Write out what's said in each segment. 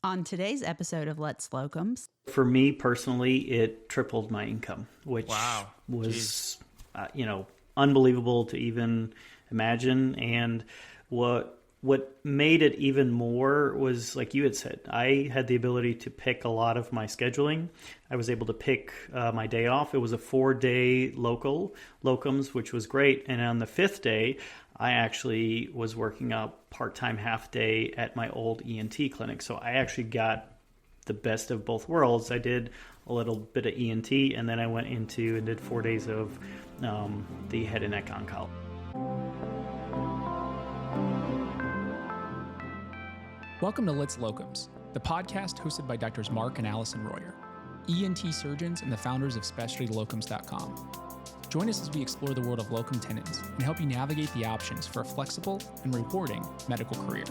On today's episode of Let's Locums. For me personally, it tripled my income, which Wow. was, unbelievable to even imagine. And what made it even more was, like you had said, I had the ability to pick a lot of my scheduling. I was able to pick my day off. It was a 4-day locums, which was great. And on the 5th day, I actually was working a part-time half day at my old ENT clinic. So I actually got the best of both worlds. I did a little bit of ENT, and then I went into and did 4 days of the head and neck oncology. Welcome to Let's Locums, the podcast hosted by Drs. Mark and Allison Royer, ENT surgeons and the founders of SpecialtyLocums.com. Join us as we explore the world of locum tenens and help you navigate the options for a flexible and rewarding medical career.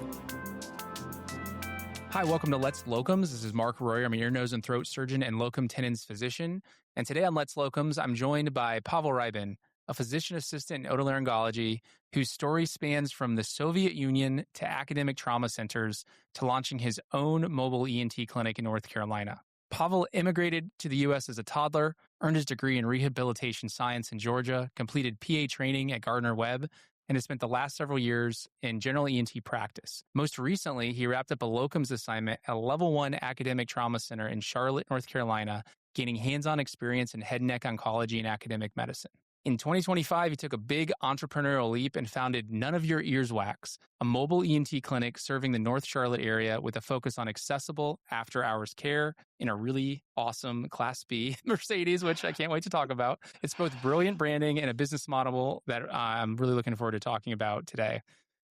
Hi, welcome to Let's Locums. This is Mark Royer. I'm an ear, nose, and throat surgeon and locum tenens physician. And today on Let's Locums, I'm joined by Pavel Rybin, a physician assistant in otolaryngology whose story spans from the Soviet Union to academic trauma centers to launching his own mobile ENT clinic in North Carolina. Pavel immigrated to the U.S. as a toddler, earned his degree in rehabilitation science in Georgia, completed PA training at Gardner-Webb, and has spent the last several years in general ENT practice. Most recently, he wrapped up a locums assignment at a Level 1 academic trauma center in Charlotte, North Carolina, gaining hands-on experience in head and neck oncology and academic medicine. In 2025, he took a big entrepreneurial leap and founded None of Your Ears Wax, a mobile ENT clinic serving the North Charlotte area with a focus on accessible after-hours care in a really awesome Class B Mercedes, which I can't wait to talk about. It's both brilliant branding and a business model that I'm really looking forward to talking about today.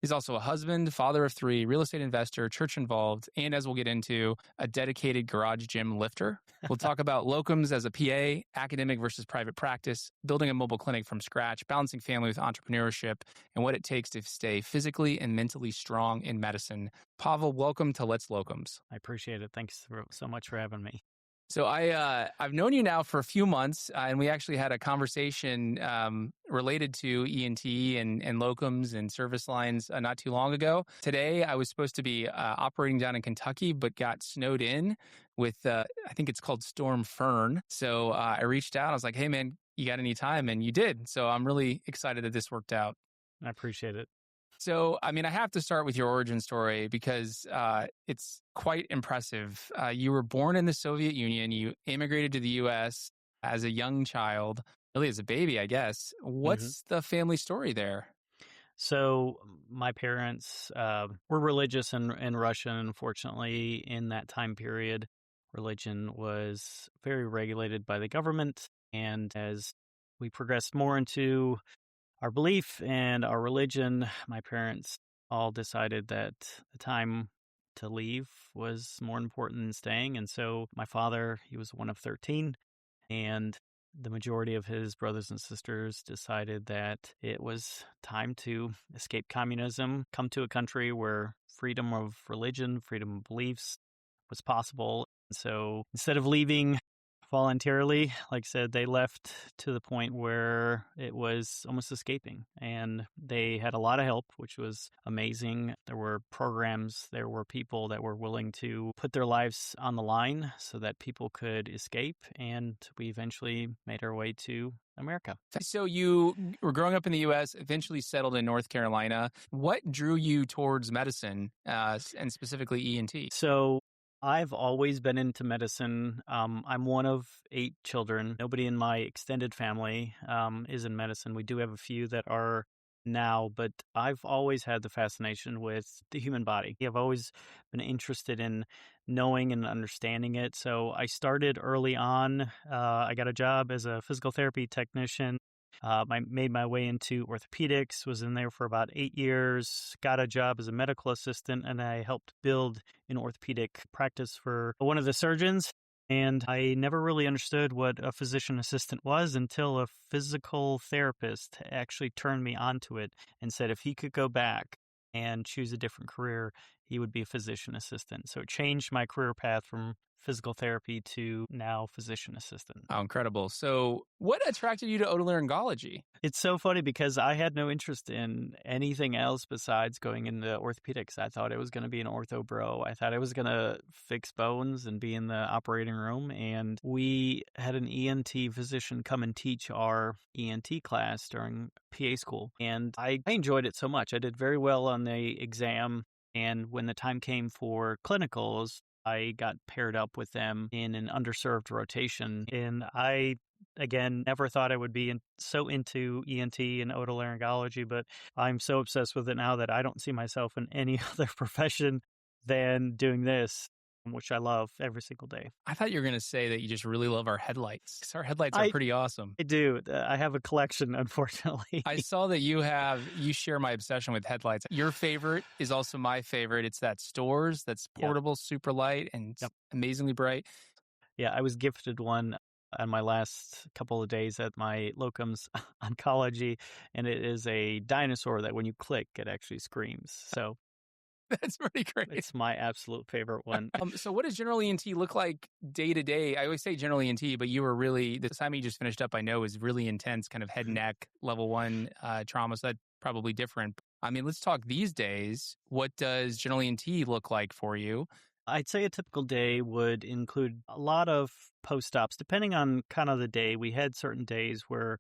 He's also a husband, father of 3, real estate investor, church involved, and as we'll get into, a dedicated garage gym lifter. We'll talk about locums as a PA, academic versus private practice, building a mobile clinic from scratch, balancing family with entrepreneurship, and what it takes to stay physically and mentally strong in medicine. Pavel, welcome to Let's Locums. I appreciate it. Thanks so much for having me. So I've known you now for a few months, and we actually had a conversation related to ENT and locums and service lines not too long ago. Today, I was supposed to be operating down in Kentucky, but got snowed in with, I think it's called Storm Fern. So I reached out. I was like, hey, man, you got any time? And you did. So I'm really excited that this worked out. I appreciate it. So, I have to start with your origin story because it's quite impressive. You were born in the Soviet Union. You immigrated to the U.S. as a young child, really as a baby, I guess. What's the family story there? So my parents were religious in Russia. Unfortunately, in that time period, religion was very regulated by the government. And as we progressed more into our belief and our religion, my parents all decided that the time to leave was more important than staying. And so my father, he was one of 13, and the majority of his brothers and sisters decided that it was time to escape communism, come to a country where freedom of religion, freedom of beliefs was possible. And so instead of leaving voluntarily, like I said, they left to the point where it was almost escaping, and they had a lot of help, which was amazing. There were programs, there were people that were willing to put their lives on the line so that people could escape, and we eventually made our way to America. So you were growing up in the U.S., eventually settled in North Carolina. What drew you towards medicine and specifically ENT? So I've always been into medicine. I'm one of 8 children. Nobody in my extended family is in medicine. We do have a few that are now, but I've always had the fascination with the human body. I've always been interested in knowing and understanding it. So I started early on. I got a job as a physical therapy technician. I made my way into orthopedics, was in there for about 8 years, got a job as a medical assistant, and I helped build an orthopedic practice for one of the surgeons. And I never really understood what a physician assistant was until a physical therapist actually turned me onto it and said if he could go back and choose a different career, he would be a physician assistant. So it changed my career path from physical therapy to now physician assistant. Oh, incredible. So what attracted you to otolaryngology? It's so funny because I had no interest in anything else besides going into orthopedics. I thought it was going to be an ortho bro. I thought I was going to fix bones and be in the operating room. And we had an ENT physician come and teach our ENT class during PA school. And I enjoyed it so much. I did very well on the exam. And when the time came for clinicals, I got paired up with them in an underserved rotation. And I, again, never thought I would be so into ENT and otolaryngology, but I'm so obsessed with it now that I don't see myself in any other profession than doing this, which I love every single day. I thought you were going to say that you just really love our headlights, because our headlights are pretty awesome. I do. I have a collection, unfortunately. I saw that you share my obsession with headlights. Your favorite is also my favorite. It's that Stores that's portable, super light, and amazingly bright. Yeah, I was gifted one on my last couple of days at my Locum's oncology, and it is a dinosaur that when you click, it actually screams. So that's pretty great. It's my absolute favorite one. So what does general ENT look like day to day? I always say general ENT, but you were really, the assignment you just finished up, I know, is really intense, kind of head and neck, level 1 trauma. So that's probably different. I mean, let's talk these days. What does general ENT look like for you? I'd say a typical day would include a lot of post-ops, depending on kind of the day. We had certain days where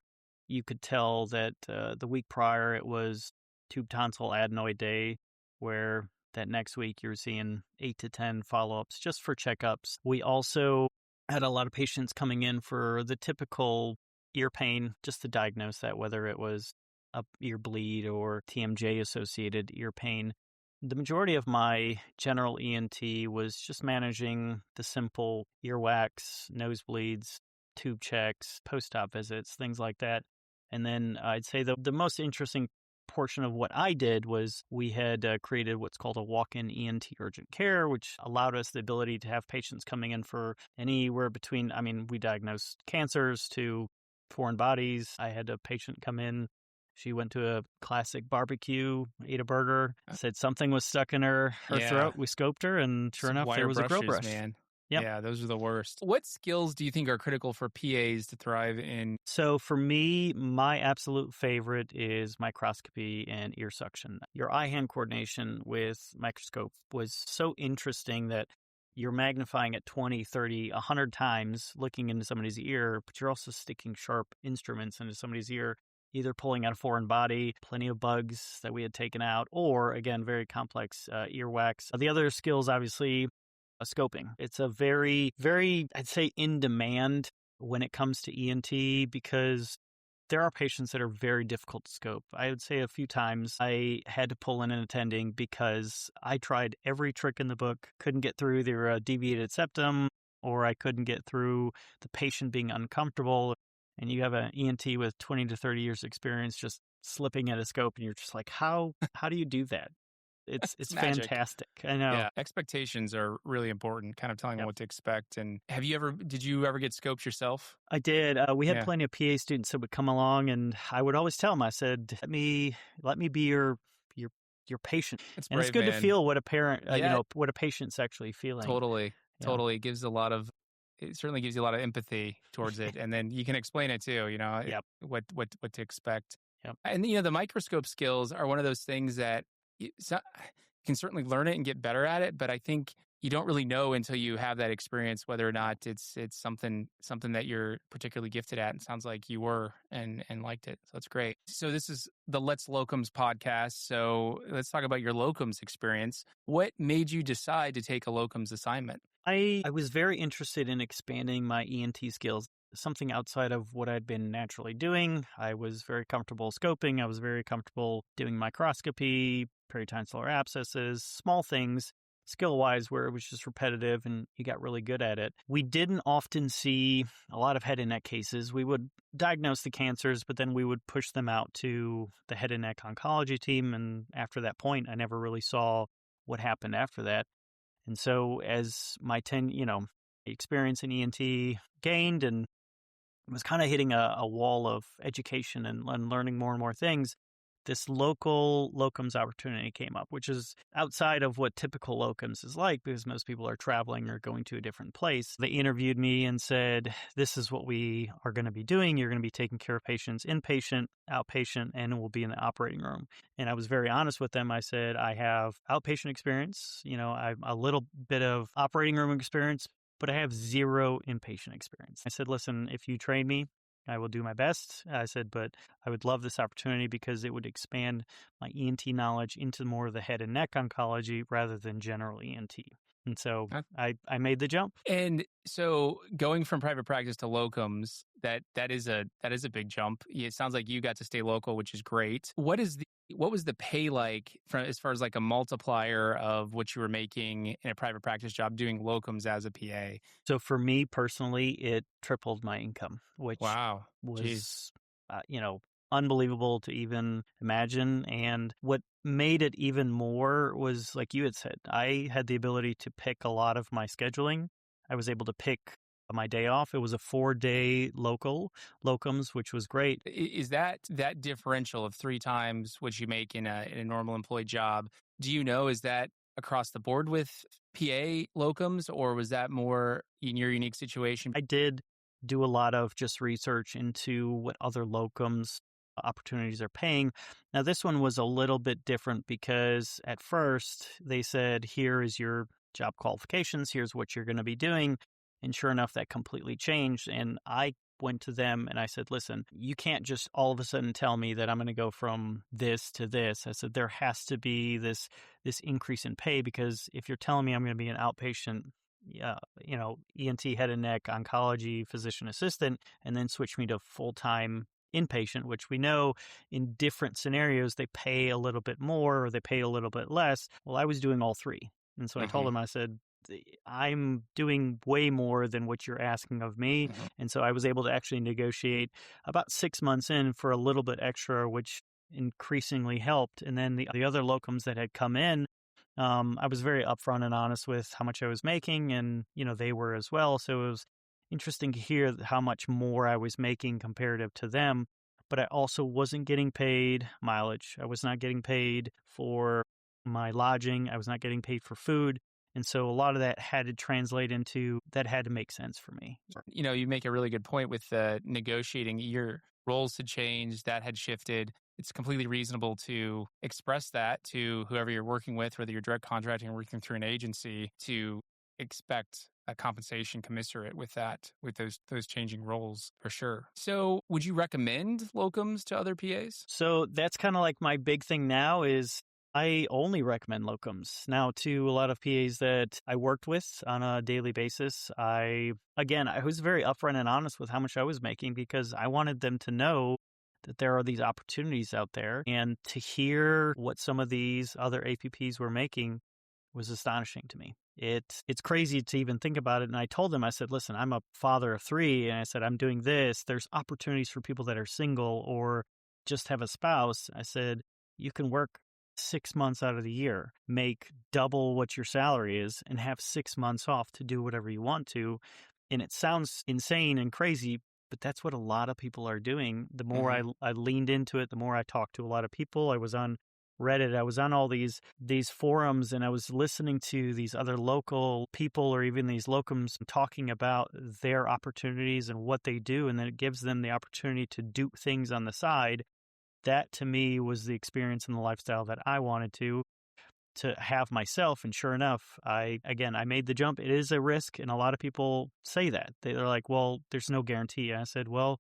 you could tell that the week prior it was tube tonsil adenoid day, where that next week you're seeing 8 to 10 follow-ups just for checkups. We also had a lot of patients coming in for the typical ear pain, just to diagnose that, whether it was a ear bleed or TMJ-associated ear pain. The majority of my general ENT was just managing the simple earwax, nosebleeds, tube checks, post-op visits, things like that. And then I'd say the most interesting portion of what I did was we had created what's called a walk-in ENT urgent care, which allowed us the ability to have patients coming in for anywhere between, we diagnosed cancers to foreign bodies. I had a patient come in. She went to a classic barbecue, ate a burger, said something was stuck in her throat. We scoped her, and sure enough, there was a grow brush. Man. Yep. Yeah, those are the worst. What skills do you think are critical for PAs to thrive in? So for me, my absolute favorite is microscopy and ear suction. Your eye-hand coordination with microscope was so interesting that you're magnifying it 20, 30, 100 times looking into somebody's ear, but you're also sticking sharp instruments into somebody's ear, either pulling out a foreign body, plenty of bugs that we had taken out, or, again, very complex earwax. The other skills, obviously, scoping. It's a very, very, I'd say, in demand when it comes to ENT because there are patients that are very difficult to scope. I would say a few times I had to pull in an attending because I tried every trick in the book, couldn't get through their deviated septum, or I couldn't get through the patient being uncomfortable. And you have an ENT with 20 to 30 years experience just slipping at a scope, and you're just like, how do you do that? It's fantastic. I know. Yeah, expectations are really important, kind of telling them what to expect. And did you ever get scoped yourself? I did. We had plenty of PA students that would come along, and I would always tell them, I said, let me be your patient. It's and brave, it's good man. to feel what a parent, what a patient's actually feling. Totally. It certainly gives you a lot of empathy towards it. And then you can explain it too, what to expect. Yep. And, the microscope skills are one of those things that you can certainly learn it and get better at it. But I think you don't really know until you have that experience whether or not it's something that you're particularly gifted at. And it sounds like you were and liked it. So that's great. So this is the Let's Locums podcast. So let's talk about your locums experience. What made you decide to take a locums assignment? I was very interested in expanding my ENT skills, something outside of what I'd been naturally doing. I was very comfortable scoping. I was very comfortable doing microscopy, peritonsillar abscesses, small things, skill-wise, where it was just repetitive and you got really good at it. We didn't often see a lot of head and neck cases. We would diagnose the cancers, but then we would push them out to the head and neck oncology team. And after that point, I never really saw what happened after that. And so as my experience in ENT gained and was kind of hitting a wall of education and learning more and more things, this local locums opportunity came up, which is outside of what typical locums is like because most people are traveling or going to a different place. They interviewed me and said, this is what we are going to be doing. You're going to be taking care of patients, inpatient, outpatient, and we'll be in the operating room. And I was very honest with them. I said, I have outpatient experience, I have a little bit of operating room experience, but I have zero inpatient experience. I said, listen, if you train me, I will do my best. I said, but I would love this opportunity because it would expand my ENT knowledge into more of the head and neck oncology rather than general ENT. And so I made the jump. And so going from private practice to locums, that is a big jump. It sounds like you got to stay local, which is great. What was the pay like from as far as like a multiplier of what you were making in a private practice job doing locums as a PA? So for me personally, it tripled my income, which wow, was unbelievable to even imagine. And what made it even more was, like you had said, I had the ability to pick a lot of my scheduling. I was able to pick my day off. It was a 4-day locums, which was great. Is that differential of 3 times what you make in a normal employee job? Do you know, is that across the board with PA locums, or was that more in your unique situation? I did do a lot of just research into what other locums opportunities are paying. Now, this one was a little bit different because at first they said, here is your job qualifications, here's what you're going to be doing. And sure enough, that completely changed. And I went to them and I said, listen, you can't just all of a sudden tell me that I'm going to go from this to this. I said, there has to be this increase in pay, because if you're telling me I'm going to be an outpatient ENT, head and neck, oncology, physician assistant, and then switch me to full-time inpatient, which we know in different scenarios, they pay a little bit more or they pay a little bit less. Well, I was doing all three. And so I told them, I said, I'm doing way more than what you're asking of me. And so I was able to actually negotiate about 6 months in for a little bit extra, which increasingly helped. And then the other locums that had come in, I was very upfront and honest with how much I was making, and, they were as well. So it was interesting to hear how much more I was making comparative to them, but I also wasn't getting paid mileage. I was not getting paid for my lodging. I was not getting paid for food. And so a lot of that had to translate into, that had to make sense for me. You make a really good point with negotiating. Your roles had changed, that had shifted. It's completely reasonable to express that to whoever you're working with, whether you're direct contracting or working through an agency, to expect a compensation commensurate with that, with those changing roles, for sure. So would you recommend locums to other PAs? So that's kind of like my big thing now is I only recommend locums. Now, to a lot of PAs that I worked with on a daily basis, I was very upfront and honest with how much I was making, because I wanted them to know that there are these opportunities out there. And to hear what some of these other APPs were making was astonishing to me. It's crazy to even think about it. And I told them, I said, listen, I'm a father of 3. And I said, I'm doing this. There's opportunities for people that are single or just have a spouse. I said, you can work 6 months out of the year, make double what your salary is, and have 6 months off to do whatever you want to. And it sounds insane and crazy, but that's what a lot of people are doing. The more I leaned into it, the more I talked to a lot of people. I was on Reddit. I was on all these forums, and I was listening to these other local people or even these locums talking about their opportunities and what they do. And then it gives them the opportunity to do things on the side. That to me was the experience and the lifestyle that I wanted to have myself. And sure enough, I made the jump. It is a risk. And a lot of people say that. They're like, well, there's no guarantee. And I said, well,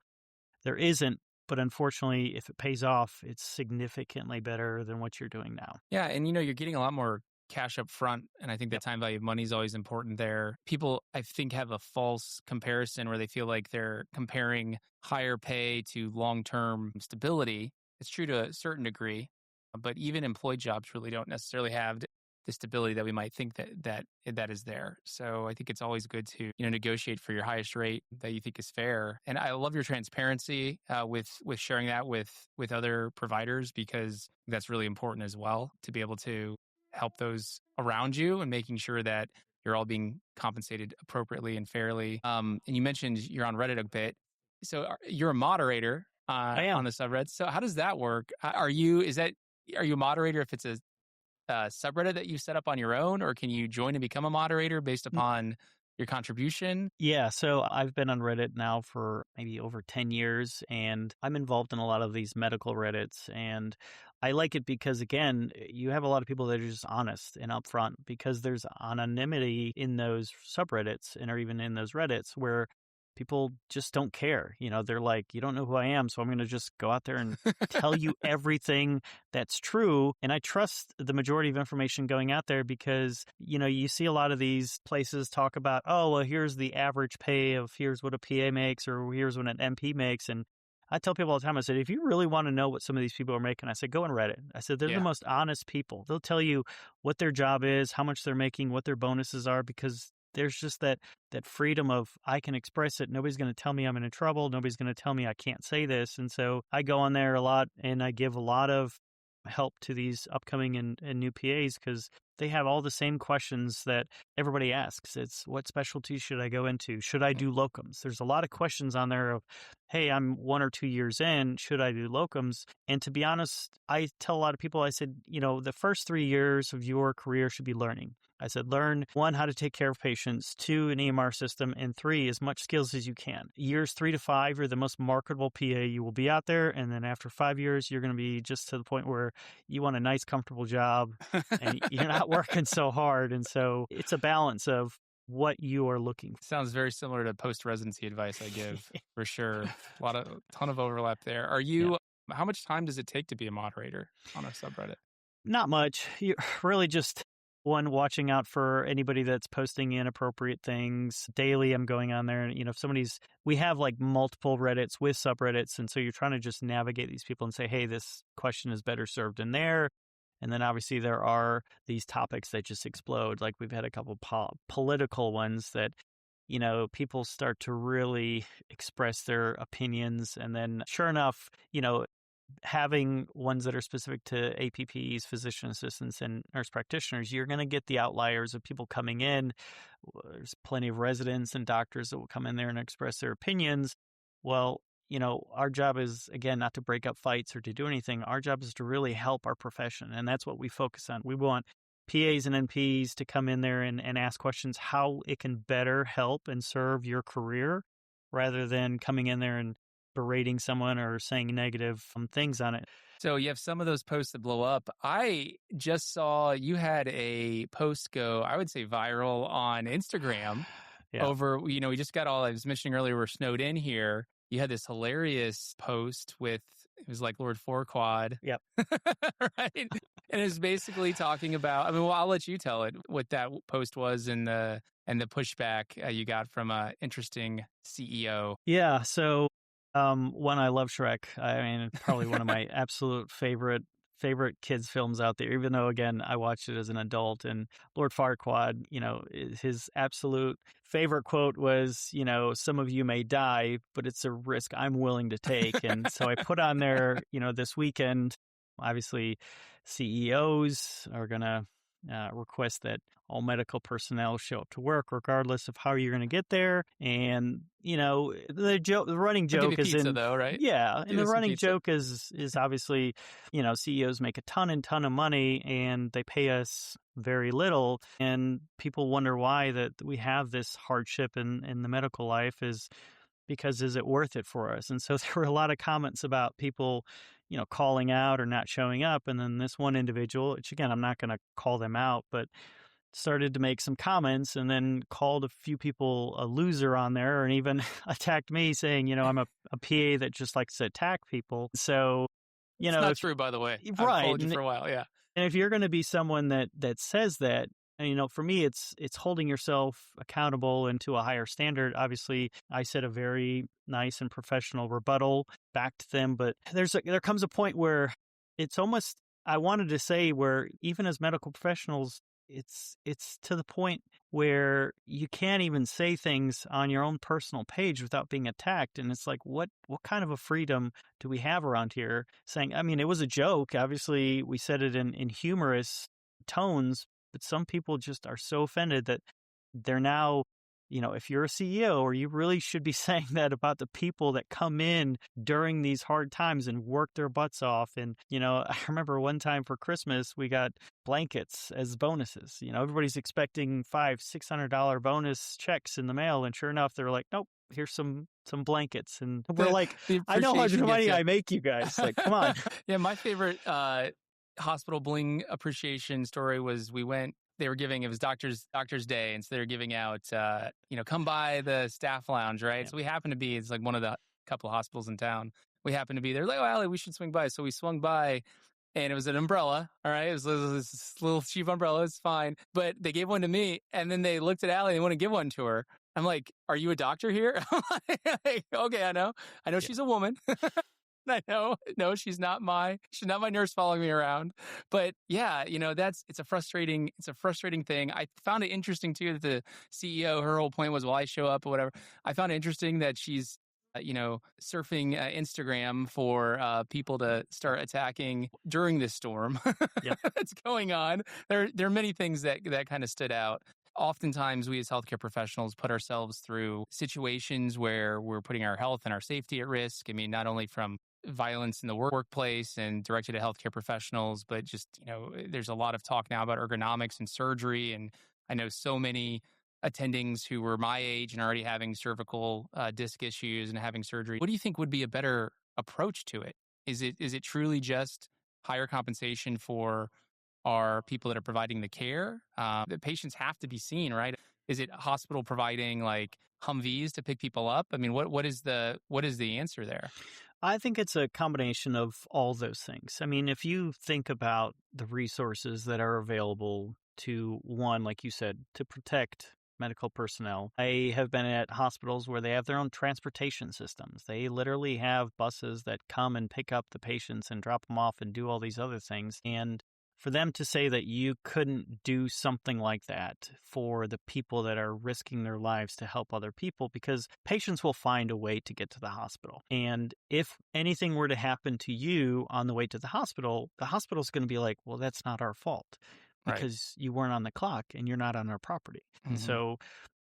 there isn't. But unfortunately, if it pays off, it's significantly better than what you're doing now. Yeah. And, you're getting a lot more cash up front. And I think the time value of money is always important there. People, I think, have a false comparison where they feel like they're comparing higher pay to long-term stability. It's true to a certain degree, but even employed jobs really don't necessarily have the stability that we might think that is there. So I think it's always good to negotiate for your highest rate that you think is fair. And I love your transparency with sharing that with other providers, because that's really important as well, to be able to help those around you and making sure that you're all being compensated appropriately and fairly. And you mentioned you're on Reddit a bit, so you're a moderator I on am. the subreddit. So how does that work? Are you a moderator if it's a subreddit that you set up on your own, or can you join and become a moderator based upon your contribution? Yeah, so I've been on Reddit now for maybe over 10 years, and I'm involved in a lot of these medical Reddits. And I like it because, again, you have a lot of people that are just honest and upfront because there's anonymity in those subreddits and or even in those Reddits where people just don't care. They're like, you don't know who I am, so I'm going to just go out there and tell you everything that's true. And I trust the majority of information going out there because, you see a lot of these places talk about, oh, well, here's the average pay of here's what a PA makes or here's what an MP makes. And I tell people all the time, I said, if you really want to know what some of these people are making, I said, go and Reddit. I said, they're the Yeah. most honest people. They'll tell you what their job is, how much they're making, what their bonuses are, because there's just that freedom of I can express it. Nobody's going to tell me I'm in trouble. Nobody's going to tell me I can't say this. And so I go on there a lot and I give a lot of help to these upcoming and new PAs because they have all the same questions that everybody asks. It's what specialty should I go into? Should I do locums? There's a lot of questions on there of, hey, I'm 1 or 2 years in. Should I do locums? And to be honest, I tell a lot of people, I said, the first 3 years of your career should be learning. I said, learn 1, how to take care of patients, 2, an EMR system, and 3, as much skills as you can. Years 3 to 5, you're the most marketable PA you will be out there. And then after 5 years, you're going to be just to the point where you want a nice, comfortable job and you're not working so hard. And so it's a balance of what you are looking for. Sounds very similar to post-residency advice I give, for sure. Ton of overlap there. How much time does it take to be a moderator on a subreddit? Not much. You're really just one watching out for anybody that's posting inappropriate things. Daily, I'm going on there and, if we have like multiple Reddits with subreddits. And so you're trying to just navigate these people and say, hey, this question is better served in there. And then obviously there are these topics that just explode. Like we've had a couple political ones that, people start to really express their opinions. And then sure enough, having ones that are specific to APPs, physician assistants, and nurse practitioners, you're going to get the outliers of people coming in. There's plenty of residents and doctors that will come in there and express their opinions. Well, our job is, again, not to break up fights or to do anything. Our job is to really help our profession, and that's what we focus on. We want PAs and NPs to come in there and ask questions how it can better help and serve your career rather than coming in there and berating someone or saying negative things on it. So you have some of those posts that blow up. I just saw you had a post go, I would say viral on Instagram over, we just got I was mentioning earlier, we're snowed in here. You had this hilarious post with, it was like Lord Fourquad. Yep. Right? And it's basically talking about, I'll let you tell it, what that post was and the pushback you got from an interesting CEO. Yeah. So one, I love Shrek. Probably one of my absolute favorite kids films out there, even though, again, I watched it as an adult. And Lord Farquaad, his absolute favorite quote was, some of you may die, but it's a risk I'm willing to take. And so I put on there, this weekend, obviously CEOs are going to request that all medical personnel show up to work regardless of how you're going to get there. And, the running joke is pizza, though, right? Yeah. And the running joke is obviously, CEOs make a ton of money and they pay us very little. And people wonder why that we have this hardship in the medical life is because is it worth it for us? And so there were a lot of comments about people, calling out or not showing up. And then this one individual, which again, I'm not going to call them out, but started to make some comments and then called a few people a loser on there and even attacked me saying, I'm a PA that just likes to attack people. So, it's not true, by the way. Right. I've followed you for a while. Yeah. And if you're going to be someone that says that, and, for me, it's holding yourself accountable and to a higher standard. Obviously, I said a very nice and professional rebuttal back to them, but there comes a point where it's almost, I wanted to say where even as medical professionals, it's to the point where you can't even say things on your own personal page without being attacked. And it's like, what kind of a freedom do we have around here? Saying, it was a joke. Obviously, we said it in humorous tones, but some people just are so offended that they're now if you're a CEO, or you really should be saying that about the people that come in during these hard times and work their butts off. And, I remember one time for Christmas, we got blankets as bonuses. Everybody's expecting $500-$600 bonus checks in the mail. And sure enough, they're like, nope, here's some blankets. And we're like, I know how much money I make, you guys. Like, come on. Yeah, my favorite hospital bling appreciation story was they were giving, it was doctor's day, and so they were giving out come by the staff lounge, right? Yeah. So we happened to be, it's like one of the couple of hospitals in town, we happened to be there, like, oh, Allie, we should swing by. So we swung by, and it was an umbrella, all right? It was this little cheap umbrella, it's fine, but they gave one to me, and then they looked at Allie and they want to give one to her. I'm like, are you a doctor here? Like, okay, I know she's a woman. I know. No, she's not my nurse following me around. But yeah, it's a frustrating thing. I found it interesting too that the CEO, her whole point was, well, I show up or whatever. I found it interesting that she's, surfing Instagram for people to start attacking during this storm that's going on. There are many things that kind of stood out. Oftentimes, we as healthcare professionals put ourselves through situations where we're putting our health and our safety at risk. I mean, not only from violence in the workplace and directed at healthcare professionals, but just, there's a lot of talk now about ergonomics and surgery. And I know so many attendings who were my age and already having cervical disc issues and having surgery. What do you think would be a better approach to it? Is it truly just higher compensation for our people that are providing the care? The patients have to be seen, right? Is it a hospital providing like Humvees to pick people up? I mean, what is the answer there? I think it's a combination of all those things. I mean, if you think about the resources that are available to, one, like you said, to protect medical personnel. I have been at hospitals where they have their own transportation systems. They literally have buses that come and pick up the patients and drop them off and do all these other things. And for them to say that you couldn't do something like that for the people that are risking their lives to help other people, because patients will find a way to get to the hospital. And if anything were to happen to you on the way to the hospital's going to be like, well, that's not our fault because you weren't on the clock and you're not on our property. Mm-hmm. And so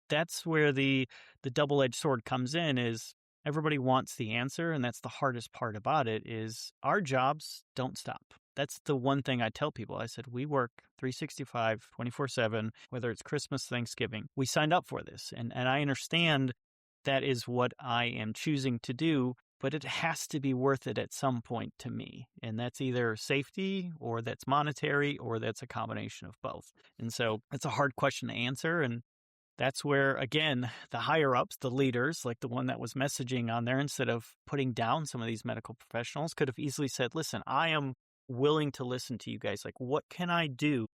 that's where the double-edged sword comes in, is everybody wants the answer. And that's the hardest part about it, is our jobs don't stop. That's the one thing I tell people. I said, we work 365, 24/7, whether it's Christmas, Thanksgiving. We signed up for this. And I understand that is what I am choosing to do, but it has to be worth it at some point to me. And that's either safety, or that's monetary, or that's a combination of both. And so it's a hard question to answer. And that's where, again, the higher ups, the leaders, like the one that was messaging on there, instead of putting down some of these medical professionals, could have easily said, listen, I am willing to listen to you guys. Like, what can I do,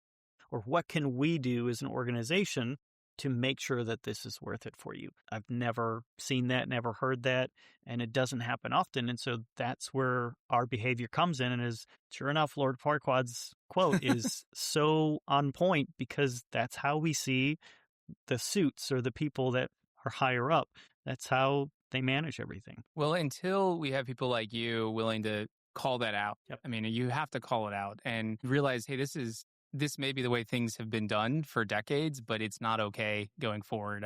or what can we do as an organization to make sure that this is worth it for you? I've never seen that, never heard that, and it doesn't happen often. And so that's where our behavior comes in. And is, sure enough, Lord Farquaad's quote is so on point, because that's how we see the suits, or the people that are higher up. That's how they manage everything. Well, until we have people like you willing to call that out. Yep. I mean, you have to call it out and realize, hey, this may be the way things have been done for decades, but it's not okay going forward.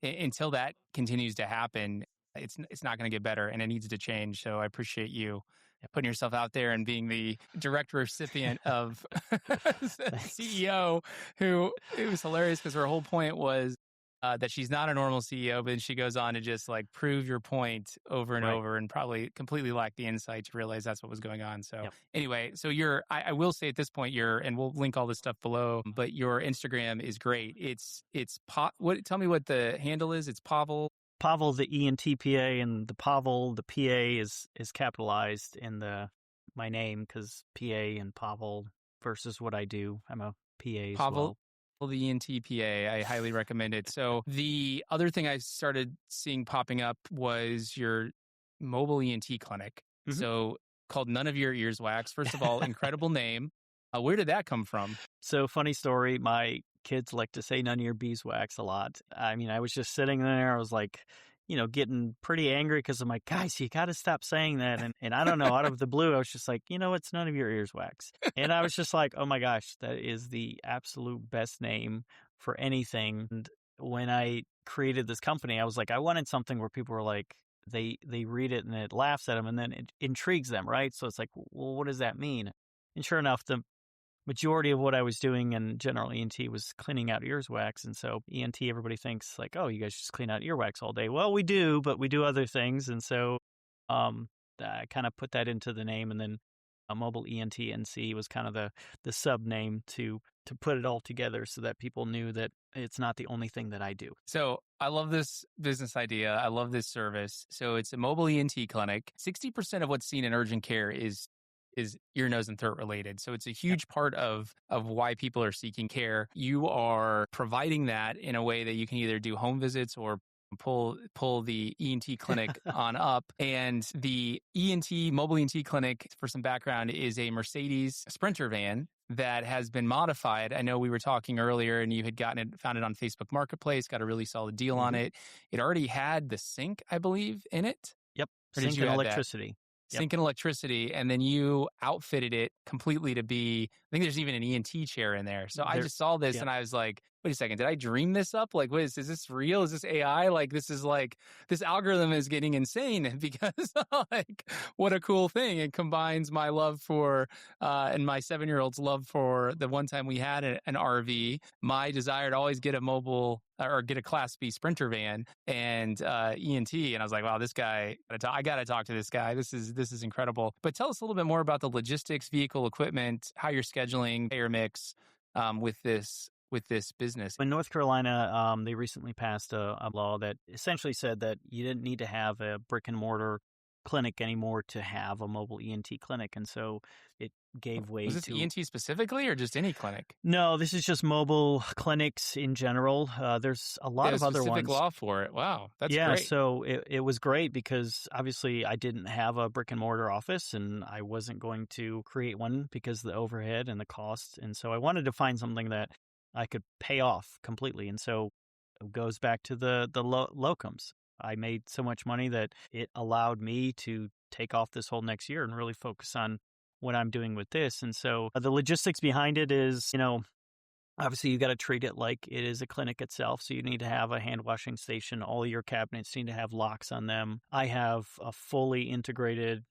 Until that continues to happen, it's not going to get better, and it needs to change. So I appreciate you putting yourself out there and being the direct recipient of CEO, who, it was hilarious because her whole point was that she's not a normal CEO, but then she goes on to just like prove your point over and over, and probably completely lacked the insight to realize that's what was going on. So anyway, so I will say at this point, and we'll link all this stuff below, but your Instagram is great. Tell me what the handle is. It's Pavel, the ENT PA, and the Pavel, the PA is capitalized in my name, because PA and Pavel versus what I do. I'm a PA as well. The ENT PA, I highly recommend it. So the other thing I started seeing popping up was your mobile ENT clinic. Mm-hmm. So called None of Your Ears Wax. First of all, incredible name. Where did that come from? So funny story. My kids like to say none of your beeswax a lot. I mean, I was just sitting there. I was like, getting pretty angry, because I'm like, guys, you got to stop saying that. And I don't know, out of the blue, I was just like, it's None of Your Ears Wax. And I was just like, oh my gosh, that is the absolute best name for anything. And when I created this company, I was like, I wanted something where people were like, they read it and it laughs at them and then it intrigues them, right? So it's like, well, what does that mean? And sure enough, the majority of what I was doing in general ENT was cleaning out earwax. And so ENT, everybody thinks like, oh, you guys just clean out earwax all day. Well, we do, but we do other things. And so I kind of put that into the name, and then mobile ENT NC was kind of the sub name to put it all together so that people knew that it's not the only thing that I do. So I love this business idea. I love this service. So it's a mobile ENT clinic. 60% of what's seen in urgent care is ear, nose, and throat related. So it's a huge part of why people are seeking care. You are providing that in a way that you can either do home visits or pull the ENT clinic on up. And the mobile ENT clinic, for some background, is a Mercedes Sprinter van that has been modified. I know we were talking earlier and you had found it on Facebook Marketplace, got a really solid deal on it. It already had the sink, I believe, in it. Yep. Or Sink and electricity. Sink and electricity, and then you outfitted it completely to be, I think there's even an ENT chair in there. So I just saw this and I was like, wait a second, did I dream this up? Like, is this real? Is this AI? Like, this algorithm is getting insane because like, what a cool thing. It combines my love for, and my 7-year-old's love for the one time we had an RV, my desire to always get a mobile or get a Class B Sprinter van and ENT. And I was like, wow, this guy, I got to talk to this guy. This is incredible. But tell us a little bit more about the logistics, vehicle equipment, how you're scheduling, payer mix with this business. In North Carolina, they recently passed a law that essentially said that you didn't need to have a brick and mortar clinic anymore to have a mobile ENT clinic. And so it gave way to... Was this ENT specifically or just any clinic? No, this is just mobile clinics in general. There's a lot of other ones. Specific law for it. Wow, that's great. Yeah, so it was great because obviously I didn't have a brick and mortar office and I wasn't going to create one because of the overhead and the costs. And so I wanted to find something that I could pay off completely. And so it goes back to the locums. I made so much money that it allowed me to take off this whole next year and really focus on what I'm doing with this. And so the logistics behind it is, obviously you got to treat it like it is a clinic itself. So you need to have a hand washing station. All your cabinets need to have locks on them. I have a fully integrated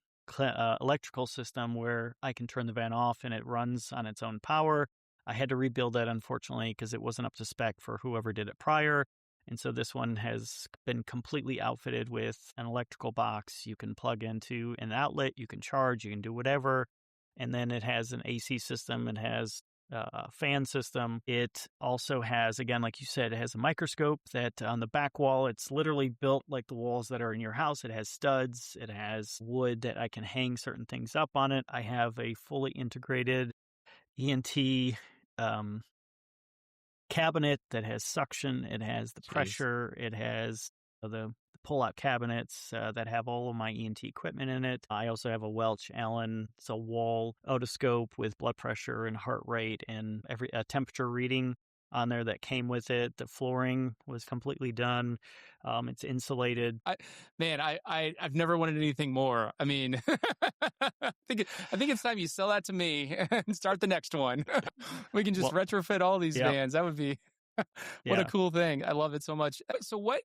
electrical system where I can turn the van off and it runs on its own power. I had to rebuild that, unfortunately, because it wasn't up to spec for whoever did it prior. And so this one has been completely outfitted with an electrical box. You can plug into an outlet, you can charge, you can do whatever. And then it has an AC system, it has a fan system. It also has, again, like you said, it has a microscope that on the back wall, it's literally built like the walls that are in your house. It has studs, it has wood that I can hang certain things up on it. I have a fully integrated ENT cabinet that has suction, it has the pressure, it has the pull-out cabinets that have all of my ENT equipment in it. I also have a Welch Allen, it's a wall otoscope with blood pressure and heart rate and every temperature reading on there that came with it. The flooring was completely done. It's insulated. I've never wanted anything more. I mean, I think it's time you sell that to me and start the next one. We can just retrofit all these vans. That would be what a cool thing. I love it so much. So what's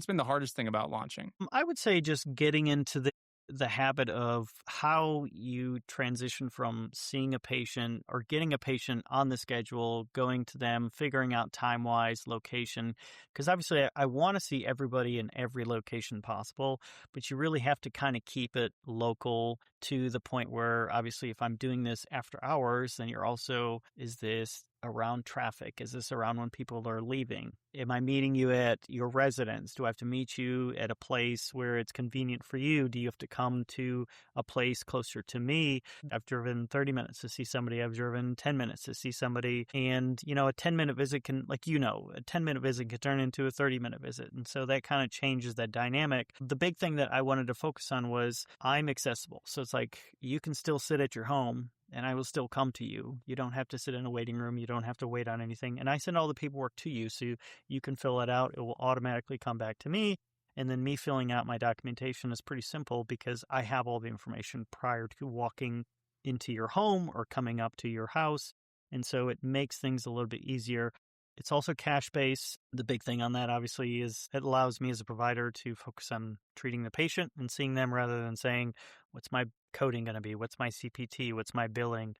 been the hardest thing about launching? I would say just getting into the habit of how you transition from seeing a patient or getting a patient on the schedule, going to them, figuring out time-wise, location. Because obviously I want to see everybody in every location possible, but you really have to kind of keep it local to the point where obviously if I'm doing this after hours, then you're also, is this around traffic? Is this around when people are leaving? Am I meeting you at your residence? Do I have to meet you at a place where it's convenient for you? Do you have to come to a place closer to me? I've driven 30 minutes to see somebody. I've driven 10 minutes to see somebody. And, a 10-minute visit can, a 10-minute visit can turn into a 30-minute visit. And so that kind of changes that dynamic. The big thing that I wanted to focus on was I'm accessible. So it's like you can still sit at your home and I will still come to you. You don't have to sit in a waiting room. You don't have to wait on anything. And I send all the paperwork to you so you can fill it out. It will automatically come back to me. And then me filling out my documentation is pretty simple because I have all the information prior to walking into your home or coming up to your house. And so it makes things a little bit easier. It's also cash-based. The big thing on that, obviously, is it allows me as a provider to focus on treating the patient and seeing them rather than saying, what's my coding going to be? What's my CPT? What's my billing?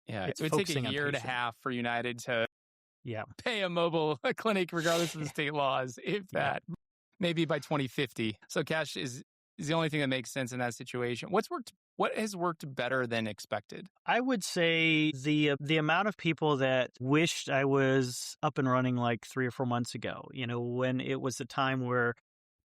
Yeah, It's it would take a focusing on year and a patient. half for United to Yeah. pay a mobile clinic, regardless of the state laws, if Yeah. that. Maybe by 2050. So cash is the only thing that makes sense in that situation. What has worked better than expected? I would say the amount of people that wished I was up and running like 3 or 4 months ago, when it was a time where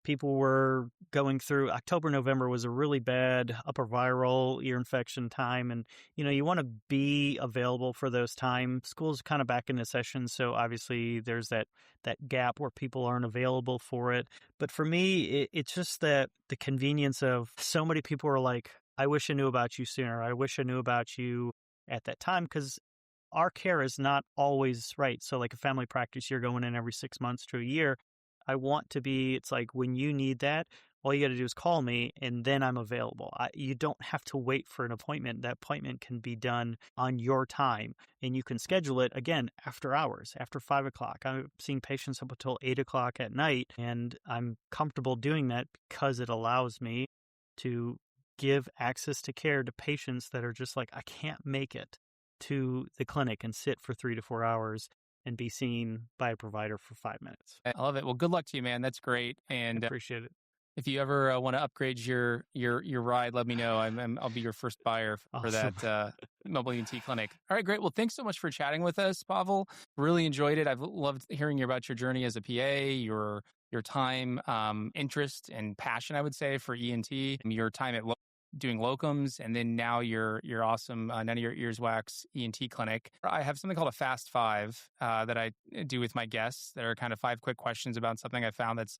people were going through October, November was a really bad upper viral ear infection time. And, you want to be available for those times. School's kind of back into session. So obviously there's that gap where people aren't available for it. But for me, it's just that the convenience of so many people are like, I wish I knew about you sooner. I wish I knew about you at that time, because our care is not always right. So like a family practice, you're going in every 6 months to a year. I want to be, it's like when you need that, all you got to do is call me and then I'm available. You don't have to wait for an appointment. That appointment can be done on your time, and you can schedule it again after hours, after 5 o'clock. I'm seeing patients up until 8 o'clock at night, and I'm comfortable doing that because it allows me to give access to care to patients that are just like, I can't make it to the clinic and sit for 3 to 4 hours and be seen by a provider for 5 minutes. I love it. Well, good luck to you, man. That's great. I And appreciate it. if you ever want to upgrade your ride, let me know. I'll be your first buyer for Awesome. that mobile ENT clinic. All right, great. Well, thanks so much for chatting with us, Pavel. Really enjoyed it. I've loved hearing about your journey as a PA, your time, interest, and passion, I would say, for ENT, your time at doing locums, and then now your awesome None of Your Ears Wax ENT clinic. I have something called a Fast Five that I do with my guests. That are kind of 5 quick questions about something I found that's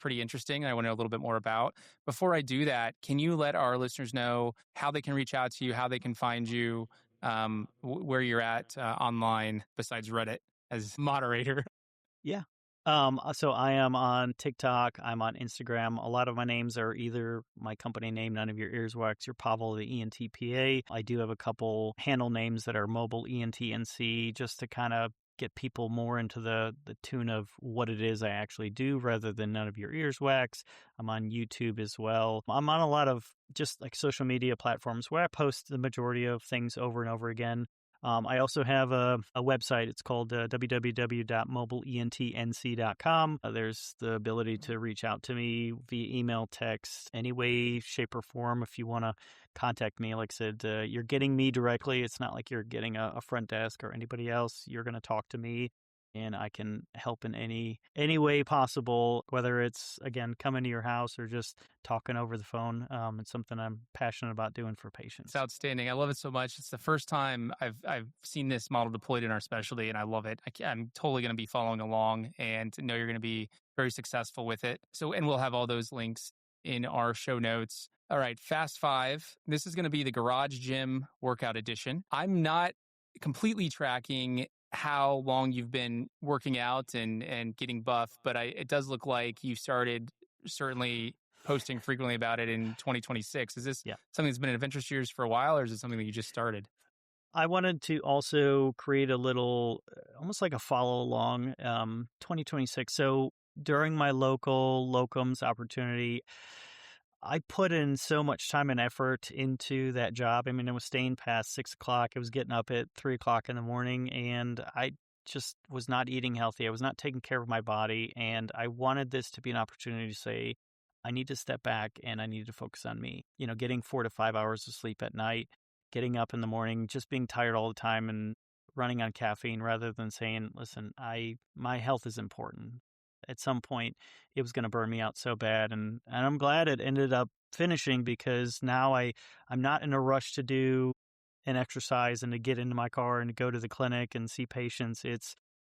pretty interesting and I want to know a little bit more about. Before I do that, can you let our listeners know how they can reach out to you, how they can find you, where you're at online besides Reddit as moderator? Yeah. So I am on TikTok. I'm on Instagram. A lot of my names are either my company name, None of Your Ears Wax, or Pavel, the ENT PA. I do have a couple handle names that are Mobile ENT NC, just to kind of get people more into the tune of what it is I actually do rather than None of Your Ears Wax. I'm on YouTube as well. I'm on a lot of just like social media platforms where I post the majority of things over and over again. I also have a website. It's called www.mobileentnc.com. There's the ability to reach out to me via email, text, any way, shape, or form if you want to contact me. Like I said, you're getting me directly. It's not like you're getting a front desk or anybody else. You're going to talk to me, and I can help in any way possible, whether it's, again, coming to your house or just talking over the phone. It's something I'm passionate about doing for patients. It's outstanding. I love it so much. It's the first time I've seen this model deployed in our specialty, and I love it. I'm totally going to be following along and know you're going to be very successful with it. So, and we'll have all those links in our show notes. All right, Fast Five. This is going to be the Garage Gym Workout Edition. I'm not completely tracking how long you've been working out and getting buff, but it does look like you started certainly posting frequently about it in 2026. Is this something that's been of interest to yours for a while, or is it something that you just started? I wanted to also create a little, almost like a follow along, 2026. So during my local locums opportunity, I put in so much time and effort into that job. I mean, I was staying past 6 o'clock. I was getting up at 3 o'clock in the morning, and I just was not eating healthy. I was not taking care of my body. And I wanted this to be an opportunity to say, I need to step back and I need to focus on me. Getting 4 to 5 hours of sleep at night, getting up in the morning, just being tired all the time and running on caffeine, rather than saying, listen, my health is important. At some point, it was going to burn me out so bad. And I'm glad it ended up finishing, because now I'm not in a rush to do an exercise and to get into my car and to go to the clinic and see patients.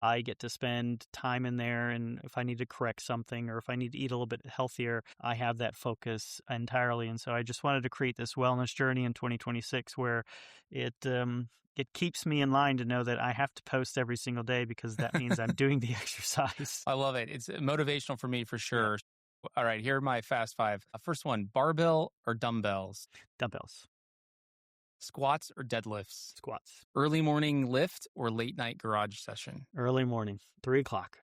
I get to spend time in there, and if I need to correct something or if I need to eat a little bit healthier, I have that focus entirely. And so I just wanted to create this wellness journey in 2026 where it keeps me in line to know that I have to post every single day, because that means I'm doing the exercise. I love it. It's motivational for me for sure. Yeah. All right, here are my Fast Five. First one, barbell or dumbbells? Dumbbells. Squats or deadlifts? Squats. Early morning lift or late night garage session? Early morning, 3 o'clock.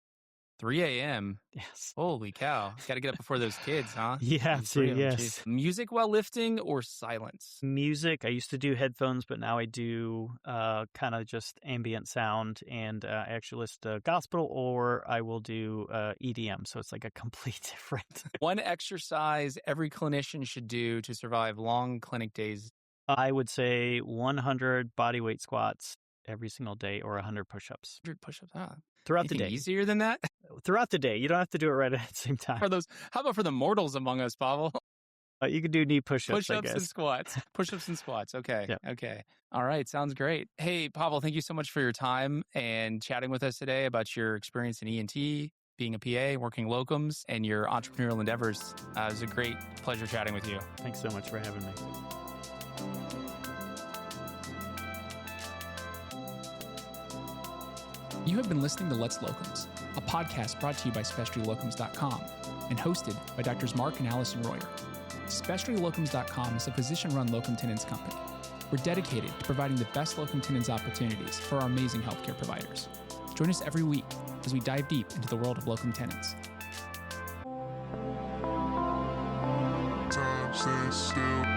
3 a.m. Yes. Holy cow. Got to get up before those kids, huh? You have There's to, 3 of them, yes. geez. Music while lifting or silence? Music. I used to do headphones, but now I do kind of just ambient sound, and I actually listen to gospel, or I will do EDM. So it's like a complete different. One exercise every clinician should do to survive long clinic days. I would say 100 bodyweight squats every single day, or 100 push-ups. 100 push-ups. Huh? Throughout the Anything day. easier than that? Throughout the day. You don't have to do it right at the same time. How about for the mortals among us, Pavel? You could do knee push-ups, I Push-ups and guess. squats. Push-ups and squats. Okay. Yep. Okay. All right. Sounds great. Hey, Pavel, thank you so much for your time and chatting with us today about your experience in ENT, being a PA, working locums, and your entrepreneurial endeavors. It was a great pleasure chatting with you. Thanks so much for having me. You have been listening to Let's Locums, a podcast brought to you by SpecialtyLocums.com and hosted by Drs. Mark and Allison Royer. SpecialtyLocums.com is a physician-run locum tenens company. We're dedicated to providing the best locum tenens opportunities for our amazing healthcare providers. Join us every week as we dive deep into the world of locum tenens. Time stays still.